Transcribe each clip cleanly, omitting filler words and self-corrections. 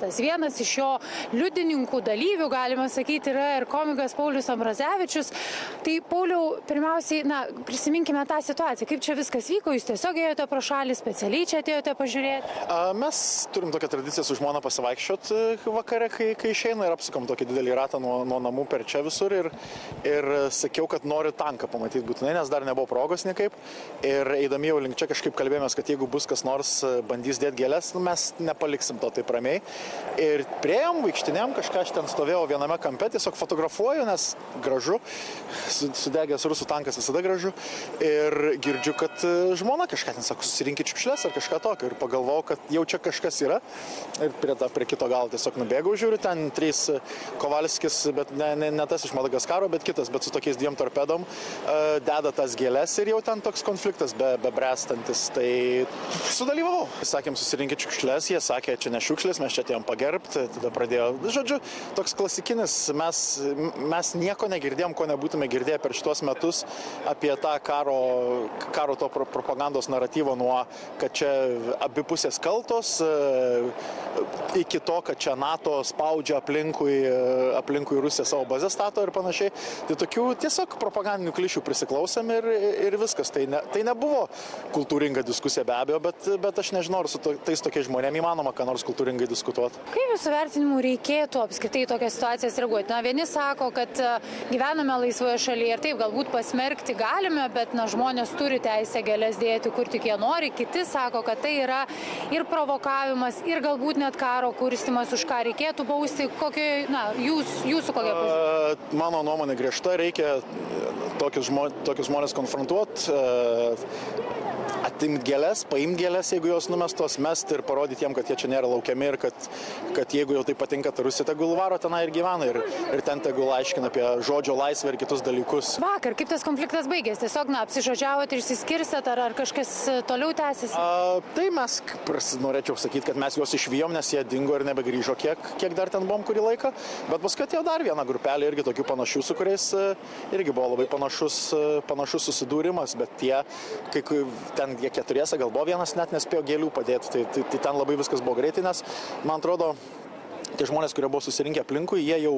Vienas iš jo liudininkų dalyvių, galima sakyti, yra ir komikas Paulius Ambrazevičius. Tai Pauliau, pirmiausiai, prisiminkime tą situaciją. Kaip čia viskas vyko? Jūs tiesiog ėjote pro šalį, specialiai čia atėjote pažiūrėti? Mes turim tokią tradiciją su žmona pasivaikščioti vakare, kai išeina, ir apsukam tokį didelį ratą nuo namų per čia visur. Ir sakiau, kad noriu tanką pamatyti būtinai, nes dar nebuvo progos niekaip. Ir eidami jau link čia kažkaip kalbėjomės, kad jeigu bus kas nors bandys dėti gėles, mes nepaliksim to taip ramiai. Ir priėjom, vaikštinėm, kažką aš ten stovėjau viename kampe, tiesiog fotografuoju, nes gražu, sudegęs rusų tankas visada gražu. Ir girdžiu, kad žmona kažką ten sako, susirinkit čiukšles ar kažką tokio. Ir pagalvojau, kad jau čia kažkas yra. Ir prie kito galo tiesiog nubėgau, žiūriu, ten 3 Kovalskis, bet ne tas iš Madagaskaro, bet kitas, bet su tokiais 2 torpedom deda tas gėles ir jau ten toks konfliktas bebręstantis. Tai sudalyvavau. Sakėm, susirinkit čiukšles, jie sakė, čia ne šiukšlės, mes čia atėjom pagerbti, tada pradėjo, žodžiu, toks klasikinis, mes nieko negirdėjom, ko nebūtume girdėję per šitos metus apie tą karo to propagandos naratyvo, nuo, kad čia abi pusės kaltos, iki to, kad čia NATO spaudžia aplinkui Rusiją savo bazę stato ir panašiai. Tai tokių tiesiog propagandinių klišių prisiklausėm ir viskas. Tai nebuvo kultūringa diskusija be abejo, bet aš nežinau, ar su tais tokiais žmonėmis įmanoma ką nors kultūringai diskutuoti. Kaip jūsų vertinimu reikėtų apskritai tokias situacijas reaguoti? Vieni sako, kad gyvename laisvoje šalyje ir taip galbūt pasmerkti galime, bet žmonės turi teisę gėles dėti kur tik jie nori. Kiti sako, kad tai yra ir provokavimas, ir galbūt net karo kurstymas, už ką reikėtų bausti. Jūsų kokia pozicija? Mano nuomonė griežta, reikia tokius žmonės konfrontuoti, atimti gėles, paimti gėles, jeigu jos numestos, mesti ir parodyti jiem, kad jie čia nėra laukiami ir kad jeigu jau tai patinka, tai Rusija tegul varo tenai ir gyvena ir ten tegul aiškina apie žodžio laisvę ir kitus dalykus. Vakar, kaip tas konfliktas baigėsi? Tiesiog apsižodžiavot ir išsiskirstėt, ar kažkas toliau tęsiasi? Tai mes, norėčiau sakyti, kad mes juos išvijom, nes jie dingo ir nebegrįžo, kiek dar ten buvom kurį laiką, bet paskui atėjo dar viena grupelė irgi tokių panašių, su kuriais irgi buvo labai panašus susidūrimas, bet ten jie 4, gal buvo vienas net nespėjo gėlių padėti, tai ten labai viskas buvo greitai, nes man atrodo, tie žmonės, kurie buvo susirinkę aplinkui, jie jau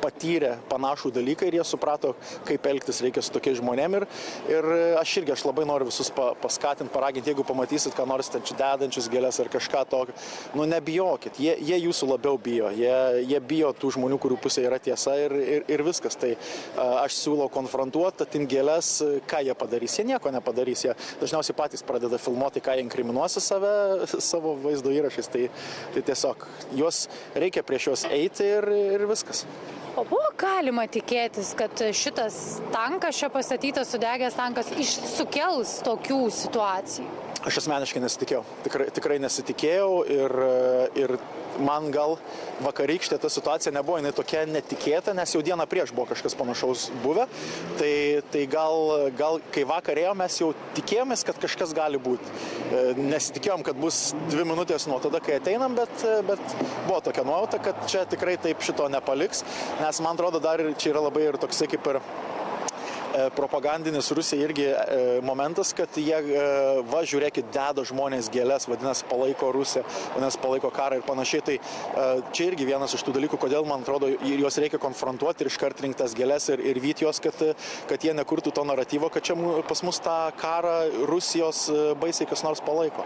patyrė panašų dalyką ir jie suprato, kaip elgtis reikia su tokiais žmonėm ir aš labai noriu visus paskatinti, paraginti, jeigu pamatysit, ką nors ten čia dedančius gėles ar kažką tokio, nebijokit, jie jūsų labiau bijo, jie bijo tų žmonių, kurių pusė yra tiesa ir viskas, tai aš siūlau konfrontuoti, atimti gėles, ką jie padarys, jie nieko nepadarys, jie dažniausiai patys pradeda filmuoti, ką jie inkriminuosi savo vaizdo įrašais, tai tiesiog juos reikia prieš juos eiti ir viskas. O buvo galima tikėtis, kad šitas tankas, čia pastatytas sudegęs tankas, sukels tokių situacijų? Aš asmeniškai nesitikėjau, tikrai nesitikėjau ir man gal vakarykštė ta situacija nebuvo jinai tokia netikėta, nes jau dieną prieš buvo kažkas panašaus buvę, tai gal kai vakarėjo mes jau tikėjomės, kad kažkas gali būti. Nesitikėjom, kad bus 2 minutės nuo tada, kai ateinam, bet buvo tokia nuojauta, kad čia tikrai taip šito nepaliks, nes man atrodo dar čia yra labai ir toksai kaip ir propagandinis Rusija irgi momentas, kad jie, žiūrėkit, deda žmonės gėles, vadinasi, palaiko Rusiją, vadinasi, palaiko karą ir panašiai. Tai čia irgi vienas iš tų dalykų, kodėl, man atrodo, juos reikia konfrontuoti ir iškart rinkti tas gėles ir vyti juos, kad jie nekurtų to naratyvo, kad čia pas mus tą karą Rusijos baisiai kas nors palaiko.